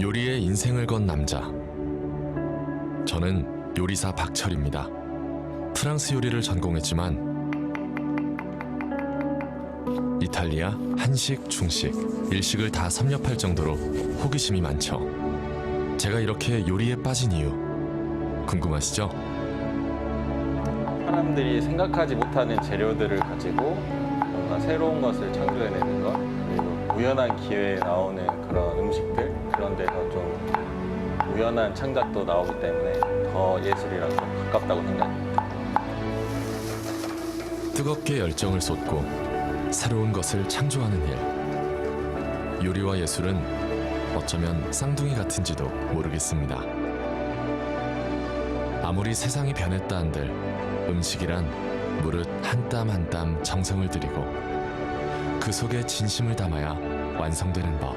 요리에 인생을 건 남자. 저는 요리사 박철입니다. 프랑스 요리를 전공했지만 이탈리아, 한식, 중식, 일식을 다 섭렵할 정도로 호기심이 많죠. 제가 이렇게 요리에 빠진 이유 궁금하시죠? 사람들이 생각하지 못하는 재료들을 가지고 뭔가 새로운 것을 창조해내는 것, 그리고 우연한 기회에 나오는 그런 음식들, 그런 데서 좀 우연한 창작도 나오기 때문에 더 예술이랑 좀 가깝다고 생각합니다. 뜨겁게 열정을 쏟고 새로운 것을 창조하는 일. 요리와 예술은 어쩌면 쌍둥이 같은지도 모르겠습니다. 아무리 세상이 변했다 한들 음식이란 무릇 한 땀 한 땀 정성을 들이고 그 속에 진심을 담아야 완성되는 법.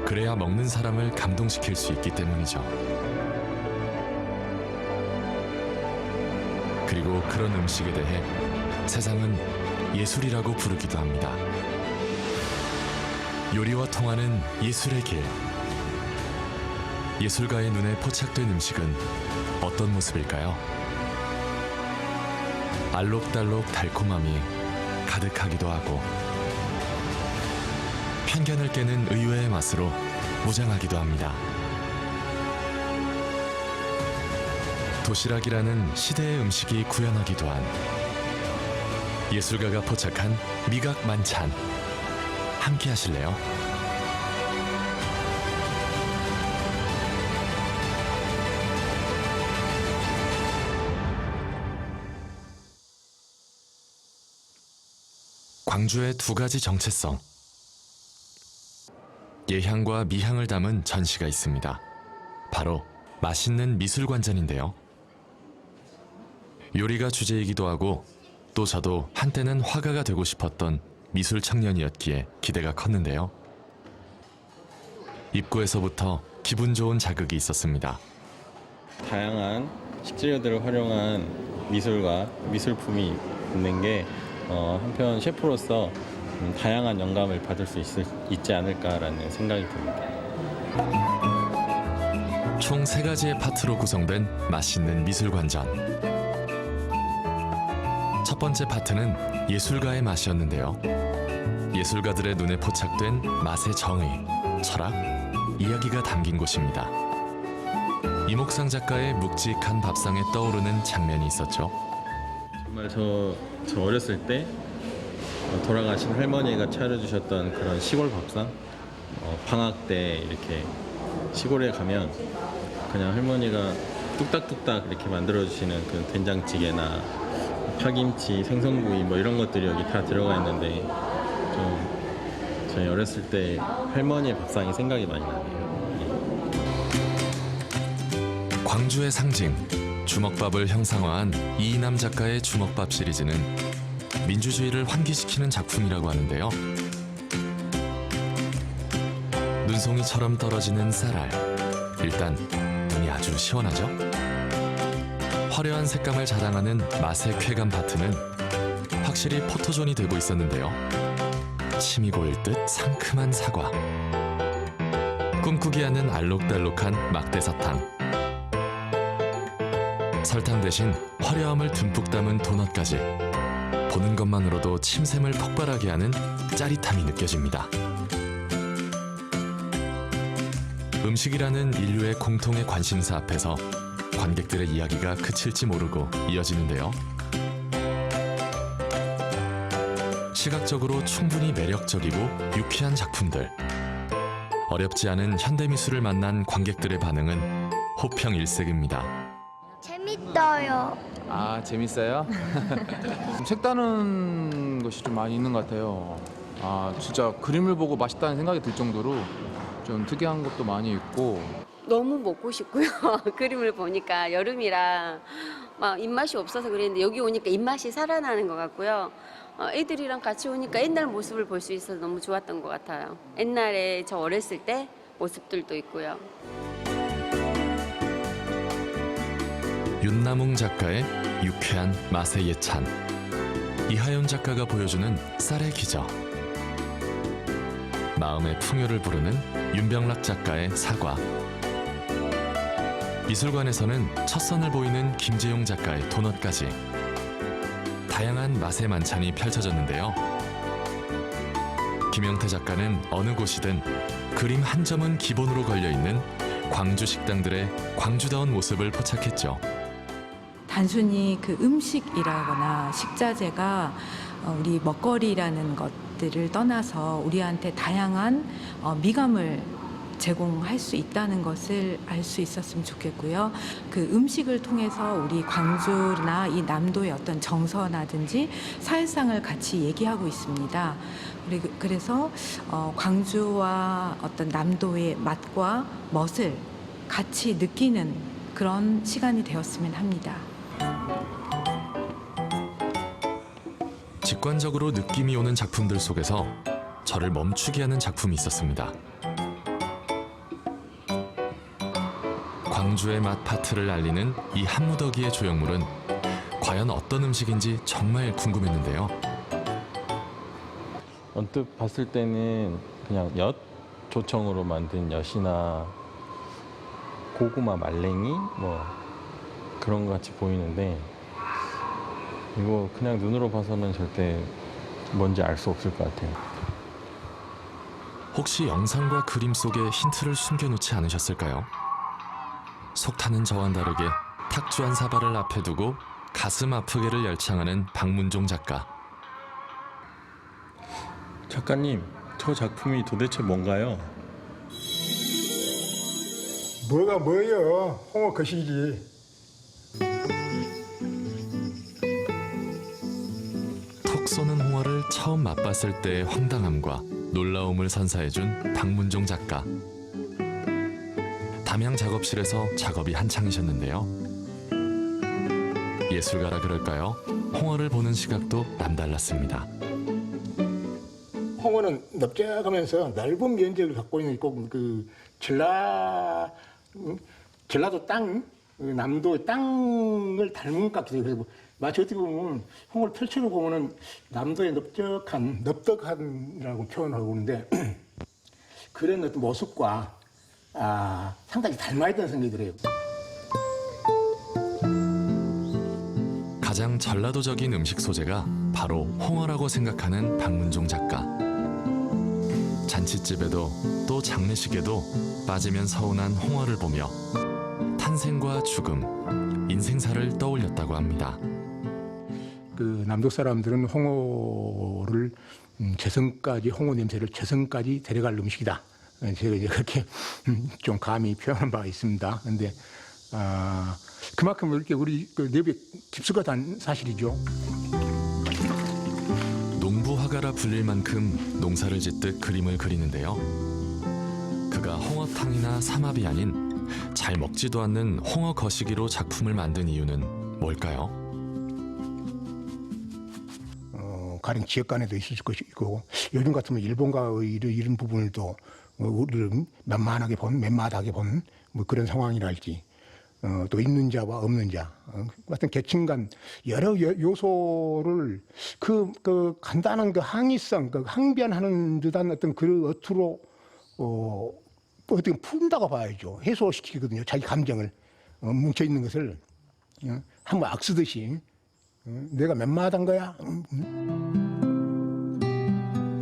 그래야 먹는 사람을 감동시킬 수 있기 때문이죠. 그리고 그런 음식에 대해 세상은 예술이라고 부르기도 합니다. 요리와 통하는 예술의 길. 예술가의 눈에 포착된 음식은 어떤 모습일까요? 알록달록 달콤함이 가득하기도 하고 편견을 깨는 의외의 맛으로 무장하기도 합니다. 도시락이라는 시대의 음식이 구현하기도 한 예술가가 포착한 미각 만찬. 함께 하실래요? 광주의 두 가지 정체성. 예향과 미향을 담은 전시가 있습니다. 바로 맛있는 미술관전인데요. 요리가 주제이기도 하고 또 저도 한때는 화가가 되고 싶었던 미술 청년이었기에 기대가 컸는데요. 입구에서부터 기분 좋은 자극이 있었습니다. 다양한 식재료들을 활용한 미술과 미술품이 있는 게 한편 셰프로서 다양한 영감을 받을 수 있지 않을까라는 생각이 듭니다. 총 3가지의 파트로 구성된 맛있는 미술관전. 첫 번째 파트는 예술가의 맛이었는데요. 예술가들의 눈에 포착된 맛의 정의, 철학, 이야기가 담긴 곳입니다. 이목상 작가의 묵직한 밥상에 떠오르는 장면이 있었죠. 정말 저 어렸을 때 돌아가신 할머니가 차려주셨던 그런 시골 밥상, 방학 때 이렇게 시골에 가면 그냥 할머니가 뚝딱뚝딱 이렇게 만들어주시는 그 된장찌개나 파김치, 생선구이 뭐 이런 것들이 여기 다 들어가 있는데 좀 저희 어렸을 때 할머니의 밥상이 생각이 많이 나네요. 광주의 상징, 주먹밥을 형상화한 이인남 작가의 주먹밥 시리즈는 민주주의를 환기시키는 작품이라고 하는데요. 눈송이처럼 떨어지는 쌀알. 일단 눈이 아주 시원하죠? 화려한 색감을 자랑하는 맛의 쾌감 파트는 확실히 포토존이 되고 있었는데요. 침이 고일 듯 상큼한 사과, 꿈꾸게 하는 알록달록한 막대사탕, 설탕 대신 화려함을 듬뿍 담은 도넛까지 보는 것만으로도 침샘을 폭발하게 하는 짜릿함이 느껴집니다. 음식이라는 인류의 공통의 관심사 앞에서 관객들의 이야기가 그칠지 모르고 이어지는데요. 시각적으로 충분히 매력적이고 유쾌한 작품들. 어렵지 않은 현대미술을 만난 관객들의 반응은 호평일색입니다. 재밌어요. 아, 재밌어요? 좀 색다른 것이 좀 많이 있는 것 같아요. 아, 진짜 그림을 보고 맛있다는 생각이 들 정도로 좀 특이한 것도 많이 있고. 너무 먹고 싶고요. 그림을 보니까 여름이라 막 입맛이 없어서 그랬는데 여기 오니까 입맛이 살아나는 것 같고요. 애들이랑 같이 오니까 옛날 모습을 볼 수 있어서 너무 좋았던 것 같아요. 옛날에 저 어렸을 때 모습들도 있고요. 윤남웅 작가의 유쾌한 맛의 예찬, 이하연 작가가 보여주는 쌀의 기적. 마음의 풍요를 부르는 윤병락 작가의 사과. 미술관에서는 첫 선을 보이는 김재용 작가의 도넛까지 다양한 맛의 만찬이 펼쳐졌는데요. 김영태 작가는 어느 곳이든 그림 한 점은 기본으로 걸려있는 광주 식당들의 광주다운 모습을 포착했죠. 단순히 그 음식이라거나 식자재가 우리 먹거리라는 것들을 떠나서 우리한테 다양한 미감을 제공할 수 있다는 것을 알 수 있었으면 좋겠고요. 그 음식을 통해서 우리 광주나 이 남도의 어떤 정서라든지 사회상을 같이 얘기하고 있습니다. 그래서 광주와 어떤 남도의 맛과 멋을 같이 느끼는 그런 시간이 되었으면 합니다. 직관적으로 느낌이 오는 작품들 속에서 저를 멈추게 하는 작품이 있었습니다. 광주의 맛 파트를 알리는 이 한무더기의 조형물은 과연 어떤 음식인지 정말 궁금했는데요. 언뜻 봤을 때는 그냥 엿 조청으로 만든 엿이나 고구마 말랭이 뭐 그런 것 같이 보이는데 이거 그냥 눈으로 봐서는 절대 뭔지 알 수 없을 것 같아요. 혹시 영상과 그림 속에 힌트를 숨겨놓지 않으셨을까요? 속타는 저와는 다르게 탁주한 사발을 앞에 두고 가슴 아프게를 열창하는 박문종 작가. 작가님, 저 작품이 도대체 뭔가요? 뭐가 뭐예요? 홍어 거시기. 톡 쏘는 홍어를 처음 맛봤을 때의 황당함과 놀라움을 선사해준 박문종 작가. 담양 작업실에서 작업이 한창이셨는데요. 예술가라 그럴까요? 홍어를 보는 시각도 남달랐습니다. 홍어는 넓적하면서 넓은 면적을 갖고 있는 꼭 그 전라도 땅, 남도의 땅을 닮은 것 같기도 해요. 그래서 마치 어떻게 보면 홍어를 펼쳐서 보면은 남도의 넓적한이라고 표현하고 있는데 그런 어떤 모습과 상당히 닮아있다는 생각이 들어요. 가장 전라도적인 음식 소재가 바로 홍어라고 생각하는 박문종 작가. 잔치집에도 또 장례식에도 빠지면 서운한 홍어를 보며 탄생과 죽음, 인생사를 떠올렸다고 합니다. 그 남도 사람들은 홍어를 재성까지 홍어 냄새를 재성까지 데려갈 음식이다. 제가 이제 그렇게 좀 감히 표현한 바가 있습니다. 그런데 그만큼 이렇게 우리 내부에 깊숙한 사실이죠. 농부화가라 불릴 만큼 농사를 짓듯 그림을 그리는데요. 그가 홍어탕이나 삼합이 아닌 잘 먹지도 않는 홍어 거시기로 작품을 만든 이유는 뭘까요? 가령 지역 간에도 있을 것이고 요즘 같으면 일본과의 이런 부분을 또 우리를 만만하게 본 뭐 그런 상황이랄지 또 있는 자와 없는 자 같은 계층 간 여러 요소를 그 간단한 그 항의성, 그 항변하는 듯한 어떤 그 어투로 어떻게 푼다고 봐야죠. 해소시키거든요. 자기 감정을 뭉쳐 있는 것을 한번 악쓰듯이 내가 맨마한 거야.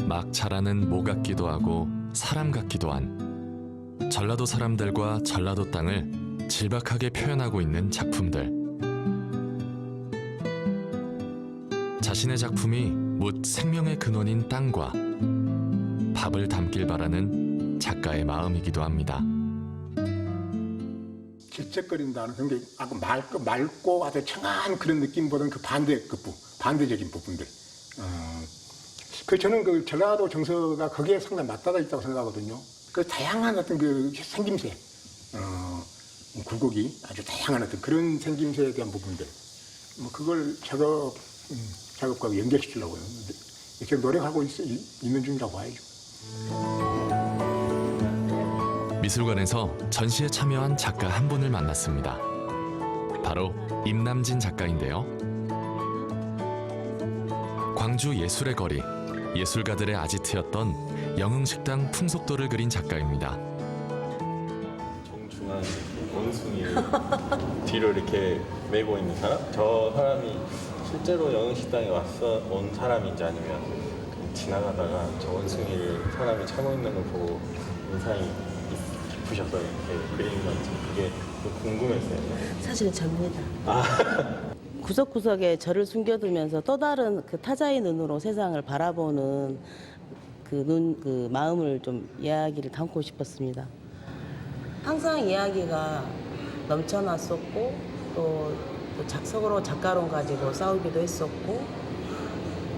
막 자라는 모 같기도 하고 사람 같기도 한 전라도 사람들과 전라도 땅을 질박하게 표현하고 있는 작품들. 자신의 작품이 묻 생명의 근원인 땅과 밥을 담길 바라는 작가의 마음이기도 합니다. 질척거린다는 그런 게 아주 맑고 아주 청한 그런 느낌보다는 그 반대적인 부분들. 저는 그 전라도 정서가 거기에 상당히 맞닿아 있다고 생각하거든요. 그 다양한 어떤 그 생김새, 굴곡이 아주 다양한 어떤 그런 생김새에 대한 부분들, 뭐 그걸 작업과 연결시키려고요. 이렇게 노력하고 있는 중이라고 봐야죠. 미술관에서 전시에 참여한 작가 한 분을 만났습니다. 바로 임남진 작가인데요. 광주 예술의 거리, 예술가들의 아지트였던 영흥식당 풍속도를 그린 작가입니다. 정중한 원숭이를 뒤로 이렇게 메고 있는 사람? 저 사람이 실제로 영흥식당에 온 사람인지 아니면 그냥 지나가다가 저 원숭이를 사람이 차고 있는 걸 보고 인상이 깊으셔서 이렇게 그리는 건지 그게 좀 궁금했어요. 사실은 접니다. 구석구석에 저를 숨겨두면서 또 다른 그 타자의 눈으로 세상을 바라보는 그 마음을 좀 이야기를 담고 싶었습니다. 항상 이야기가 넘쳐났었고 또 서로 작가론 가지고 싸우기도 했었고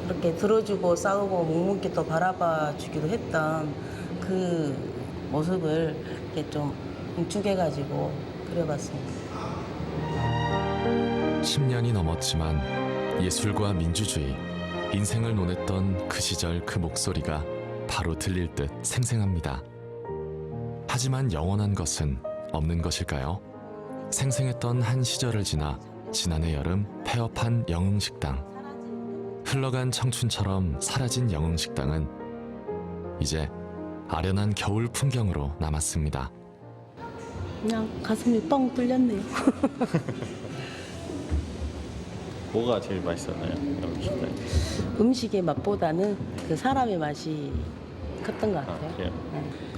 그렇게 들어주고 싸우고 묵묵히 또 바라봐 주기도 했던 그 모습을 이렇게 좀 응축해가지고 그려봤습니다. 10년이 넘었지만 예술과 민주주의, 인생을 논했던 그 시절 그 목소리가 바로 들릴 듯 생생합니다. 하지만 영원한 것은 없는 것일까요? 생생했던 한 시절을 지나 지난해 여름 폐업한 영흥식당. 흘러간 청춘처럼 사라진 영흥식당은 이제 아련한 겨울 풍경으로 남았습니다. 그냥 가슴이 뻥 뚫렸네요. 뭐가 제일 맛있었나요? 영흥식당에? 음식의 맛보다는 그 사람의 맛이 컸던 것 같아요. 그래요?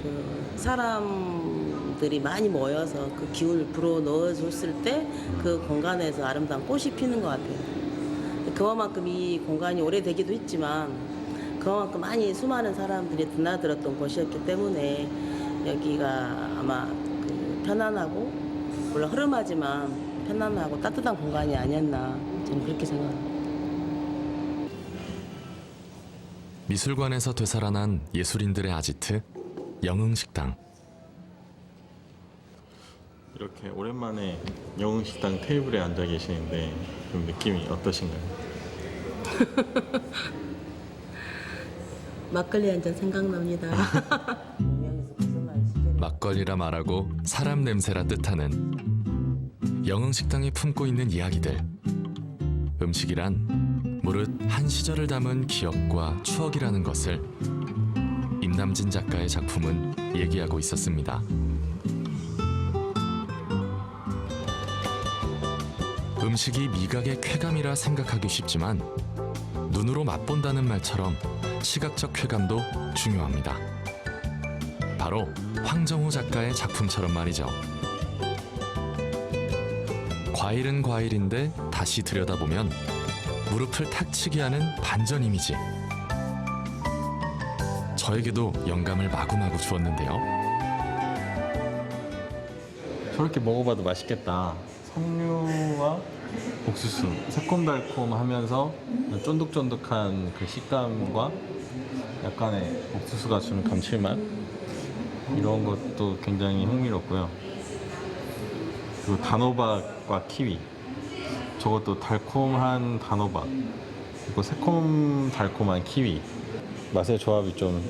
그 사람들이 많이 모여서 그 기운을 불어 넣어줬을 때 그 공간에서 아름다운 꽃이 피는 것 같아요. 그만큼 이 공간이 오래되기도 했지만 그만큼 많이 수많은 사람들이 드나들었던 곳이었기 때문에 여기가 아마 그 편안하고 물론 흐름하지만 편안하고 따뜻한 공간이 아니었나 저는 그렇게 생각합니다. 미술관에서 되살아난 예술인들의 아지트 영흥식당. 이렇게 오랜만에 영흥식당 테이블에 앉아 계시는데 좀 느낌이 어떠신가요? 막걸리 한 잔 생각납니다. 막걸리라 말하고 사람 냄새라 뜻하는 영흥식당이 품고 있는 이야기들. 음식이란 무릇 한 시절을 담은 기억과 추억이라는 것을 임남진 작가의 작품은 얘기하고 있었습니다. 음식이 미각의 쾌감이라 생각하기 쉽지만 눈으로 맛본다는 말처럼 시각적 쾌감도 중요합니다. 바로 황정호 작가의 작품처럼 말이죠. 과일은 과일인데 다시 들여다보면 무릎을 탁 치게 하는 반전 이미지. 저에게도 영감을 마구마구 주었는데요. 저렇게 먹어봐도 맛있겠다. 석류와 옥수수 새콤달콤하면서 쫀득쫀득한 그 식감과 약간의 옥수수가 주는 감칠맛 이런 것도 굉장히 흥미롭고요. 그리고 단호박과 키위 저것도 달콤한 단호박 그리고 새콤달콤한 키위 맛의 조합이 좀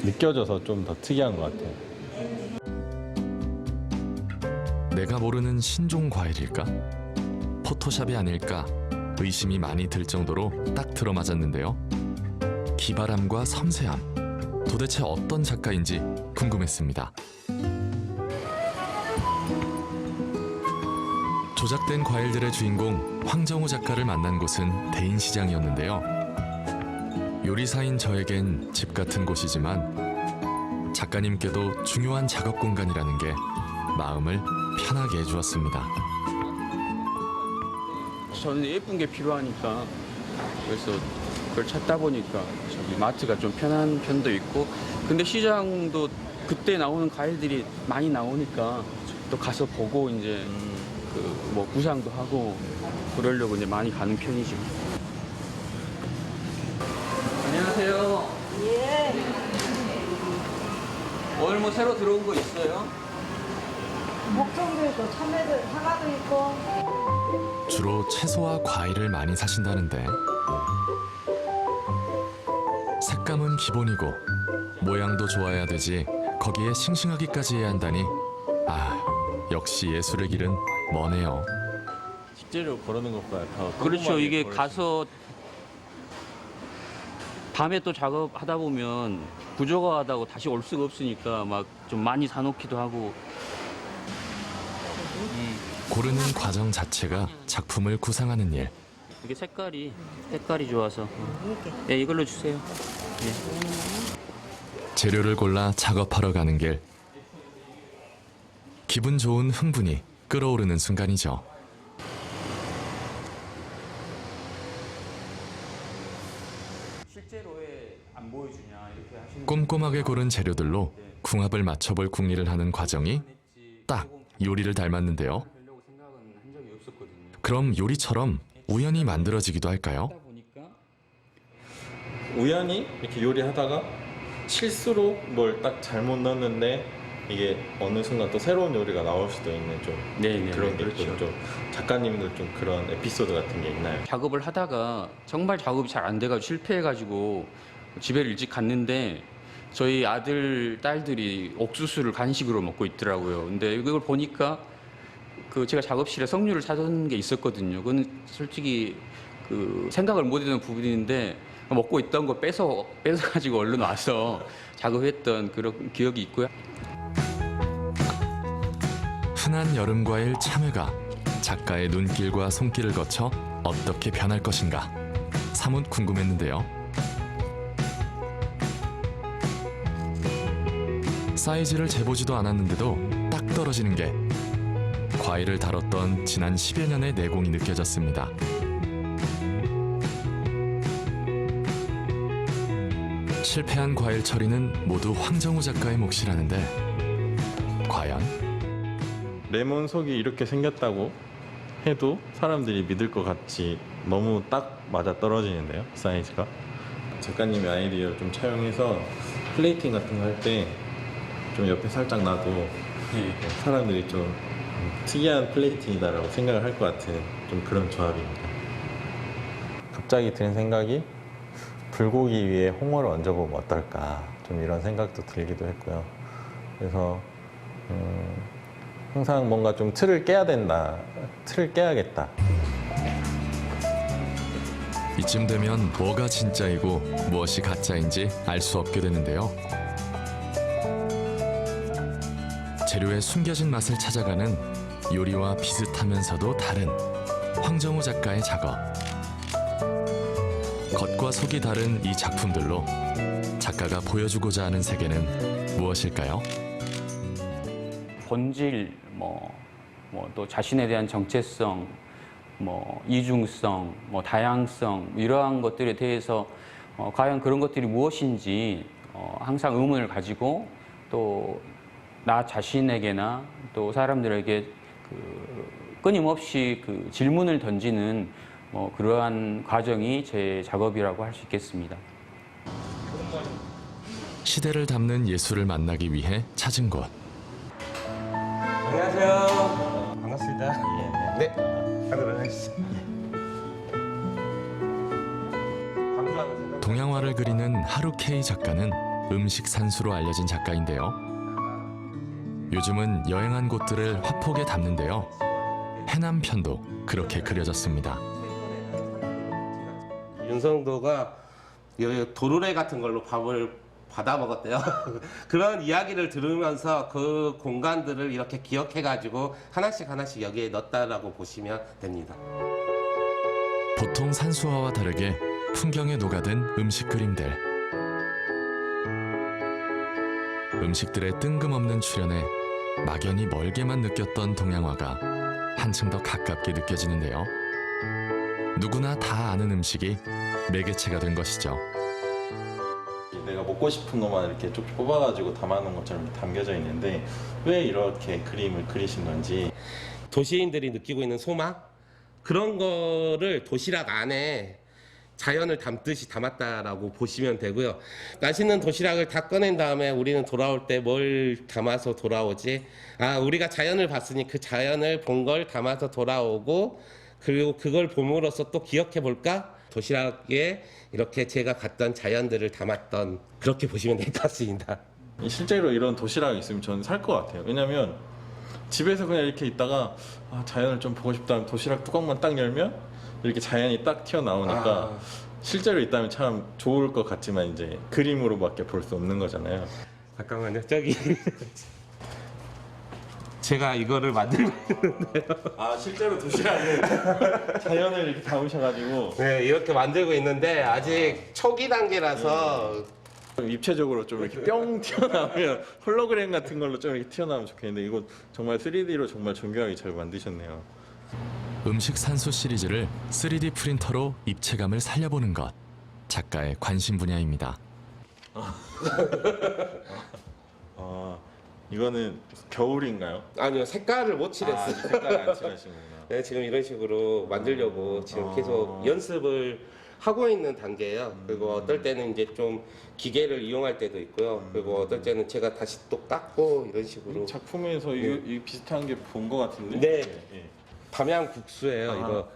느껴져서 좀 더 특이한 것 같아요. 내가 모르는 신종 과일일까? 포토샵이 아닐까? 의심이 많이 들 정도로 딱 들어맞았는데요. 기발함과 섬세함, 도대체 어떤 작가인지 궁금했습니다. 조작된 과일들의 주인공 황정호 작가를 만난 곳은 대인시장이었는데요. 요리사인 저에겐 집 같은 곳이지만 작가님께도 중요한 작업 공간이라는 게 마음을 편하게 해주었습니다. 저는 예쁜 게 필요하니까 그래서 그걸 찾다 보니까 저기 마트가 좀 편한 편도 있고 근데 시장도 그때 나오는 과일들이 많이 나오니까 또 가서 보고 이제 그 뭐 구상도 하고 그러려고 이제 많이 가는 편이죠. 안녕하세요. 예. 오늘 뭐 새로 들어온 거 있어요? 목청도 있고 참외도 사과도 있고. 주로 채소와 과일을 많이 사신다는데 색감은 기본이고 모양도 좋아야 되지 거기에 싱싱하기까지 해야 한다니 아 역시 예술의 길은 머네요. 식재료 고르는 것보다 더 그렇죠. 꼼꼼하게 이게 고를 수 가서 밤에 또 작업하다 보면 부족하다고 다시 올 수가 없으니까 막 좀 많이 사놓기도 하고. 고르는 과정 자체가 작품을 구상하는 일. 이게 색깔이 좋아서. 네, 이걸로 주세요. 재료를 골라 작업하러 가는 길. 기분 좋은 흥분이 끓어오르는 순간이죠. 실제로 왜 안 보여주냐 이렇게 하시는. 꼼꼼하게 고른 재료들로 궁합을 맞춰볼 궁리를 하는 과정이 딱 요리를 닮았는데요. 하려고 생각은 한 적이 없었거든요. 그럼 요리처럼 우연히 만들어지기도 할까요? 하다 보니까 우연히 이렇게 요리하다가 실수로 뭘 딱 잘못 넣었는데 이게 어느 순간 또 새로운 요리가 나올 수도 있는 좀 네네, 그런 게 그렇죠. 있고 좀 작가님들 좀 그런 에피소드 같은 게 있나요? 작업을 하다가 정말 작업이 잘 안 돼가지고 실패해가지고 집에 일찍 갔는데 저희 아들, 딸들이 옥수수를 간식으로 먹고 있더라고요. 근데 이걸 보니까 그 제가 작업실에 석류를 사둔 게 있었거든요. 그건 솔직히 그 생각을 못했던 부분인데 먹고 있던 거 뺏어가지고 얼른 와서 작업했던 그런 기억이 있고요. 흔한 여름 과일 참외가 작가의 눈길과 손길을 거쳐 어떻게 변할 것인가 사뭇 궁금했는데요. 사이즈를 재보지도 않았는데도 딱 떨어지는 게 과일을 다뤘던 지난 10여 년의 내공이 느껴졌습니다. 실패한 과일 처리는 모두 황정우 작가의 몫이라는데 과연? 레몬 속이 이렇게 생겼다고 해도 사람들이 믿을 것 같지 너무 딱 맞아 떨어지는데요, 사이즈가. 작가님의 아이디어를 좀 차용해서 플레이팅 같은 거 할 때 좀 옆에 살짝 놔도 사람들이 좀 특이한 플레이팅이다라고 생각을 할 것 같은 좀 그런 조합입니다. 갑자기 든 생각이 불고기 위에 홍어를 얹어보면 어떨까 좀 이런 생각도 들기도 했고요. 그래서 항상 뭔가 좀 틀을 깨야 된다, 틀을 깨야겠다. 이쯤 되면 뭐가 진짜이고 무엇이 가짜인지 알 수 없게 되는데요. 재료의 숨겨진 맛을 찾아가는 요리와 비슷하면서도 다른 황정우 작가의 작업. 겉과 속이 다른 이 작품들로 작가가 보여주고자 하는 세계는 무엇일까요? 본질, 또 자신에 대한 정체성, 이중성, 다양성 이러한 것들에 대해서 과연 그런 것들이 무엇인지 항상 의문을 가지고 또 나 자신에게나 또 사람들에게 끊임없이 질문을 던지는 그러한 과정이 제 작업이라고 할 수 있겠습니다. 시대를 담는 예술을 만나기 위해 찾은 곳. 안녕하세요. 반갑습니다. 네. 안으로 가시죠. 동양화를 그리는 하루케이 작가는 음식 산수로 알려진 작가인데요. 요즘은 여행한 곳들을 화폭에 담는데요. 해남편도 그렇게 그려졌습니다. 윤성도가 도르래 같은 걸로 밥을 받아 먹었대요. 그런 이야기를 들으면서 그 공간들을 이렇게 기억해가지고 하나씩 여기에 넣었다라고 보시면 됩니다. 보통 산수화와 다르게 풍경에 녹아든 음식 그림들. 음식들의 뜬금없는 출현에 막연히 멀게만 느꼈던 동양화가 한층 더 가깝게 느껴지는데요. 누구나 다 아는 음식이 매개체가 된 것이죠. 내가 먹고 싶은 것만 이렇게 쭉 뽑아가지고 담아놓은 것처럼 담겨져 있는데 왜 이렇게 그림을 그리신 건지. 도시인들이 느끼고 있는 소망? 그런 거를 도시락 안에 자연을 담듯이 담았다라고 보시면 되고요. 맛있는 도시락을 다 꺼낸 다음에 우리는 돌아올 때 뭘 담아서 돌아오지? 우리가 자연을 봤으니 그 자연을 본 걸 담아서 돌아오고 그리고 그걸 봄으로써 또 기억해 볼까? 도시락에 이렇게 제가 갔던 자연들을 담았던 그렇게 보시면 될 것 같습니다. 실제로 이런 도시락이 있으면 저는 살 것 같아요. 왜냐면 집에서 그냥 이렇게 있다가 자연을 좀 보고 싶다면 도시락 뚜껑만 딱 열면 이렇게 자연이 딱 튀어나오니까 실제로 있다면 참 좋을 것 같지만 이제 그림으로밖에 볼 수 없는 거잖아요. 잠깐만요. 저기 제가 이거를 만들고 있는데요. 아 실제로 도시락을 자연을 이렇게 담으셔가지고 네, 이렇게 만들고 있는데 아직 초기 단계라서 입체적으로 좀 이렇게 뿅 튀어나오면 홀로그램 같은 걸로 좀 이렇게 튀어나오면 좋겠는데 이거 정말 3D로 정말 정교하게 잘 만드셨네요. 음식 산수 시리즈를 3D 프린터로 입체감을 살려보는 것. 작가의 관심 분야입니다. 아 이거는 겨울인가요? 아니요, 색깔을 못 칠했어요. 색깔 안 칠하시는구나. 네, 지금 이런 식으로 만들려고 지금 계속 연습을 하고 있는 단계예요. 그리고 어떨 때는 이제 좀 기계를 이용할 때도 있고요. 그리고 어떨 때는 제가 다시 또 깎고 이런 식으로. 작품에서 이 비슷한 게 본 것 같은데? 네. 예. 담양 국수예요, 이거.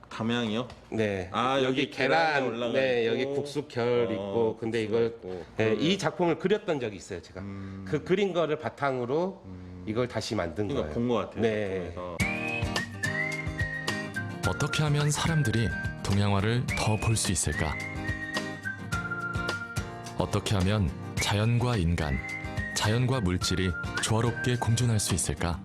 담양이요? 네. 아, 여기 계란이 올라가 네, 있고. 여기 국수 결 있고. 근데 이걸 네, 이 작품을 그렸던 적이 있어요, 제가. 그 그린 거를 바탕으로 이걸 다시 만든 이거 거예요. 본 것 같아요. 네. 작품에서. 어떻게 하면 사람들이 동양화를 더 볼 수 있을까? 어떻게 하면 자연과 인간, 자연과 물질이 조화롭게 공존할 수 있을까?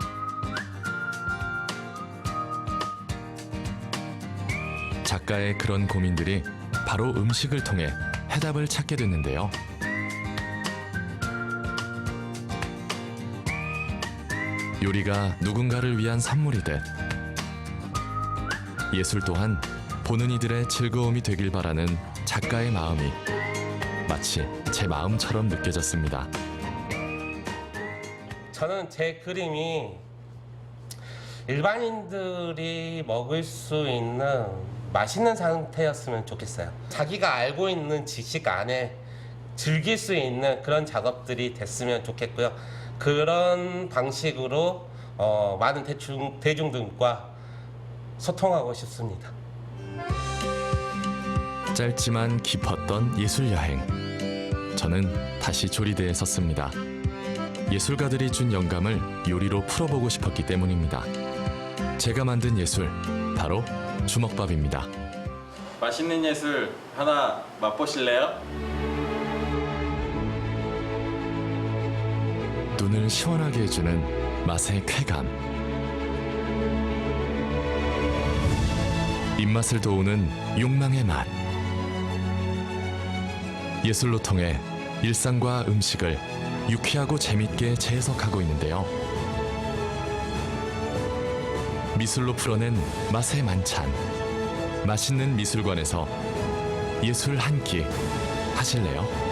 작가의 그런 고민들이 바로 음식을 통해 해답을 찾게 됐는데요. 요리가 누군가를 위한 선물이듯 예술 또한 보는 이들의 즐거움이 되길 바라는 작가의 마음이 마치 제 마음처럼 느껴졌습니다. 저는 제 그림이 일반인들이 먹을 수 있는 맛있는 상태였으면 좋겠어요. 자기가 알고 있는 지식 안에 즐길 수 있는 그런 작업들이 됐으면 좋겠고요. 그런 방식으로 많은 대중들과 소통하고 싶습니다. 짧지만 깊었던 예술 여행. 저는 다시 조리대에 섰습니다. 예술가들이 준 영감을 요리로 풀어보고 싶었기 때문입니다. 제가 만든 예술, 바로 주먹밥입니다. 맛있는 예술 하나 맛보실래요? 눈을 시원하게 해주는 맛의 쾌감. 입맛을 도우는 욕망의 맛. 예술로 통해 일상과 음식을 유쾌하고 재밌게 재해석하고 있는데요. 미술로 풀어낸 맛의 만찬. 맛있는 미술관에서 예술 한 끼 하실래요?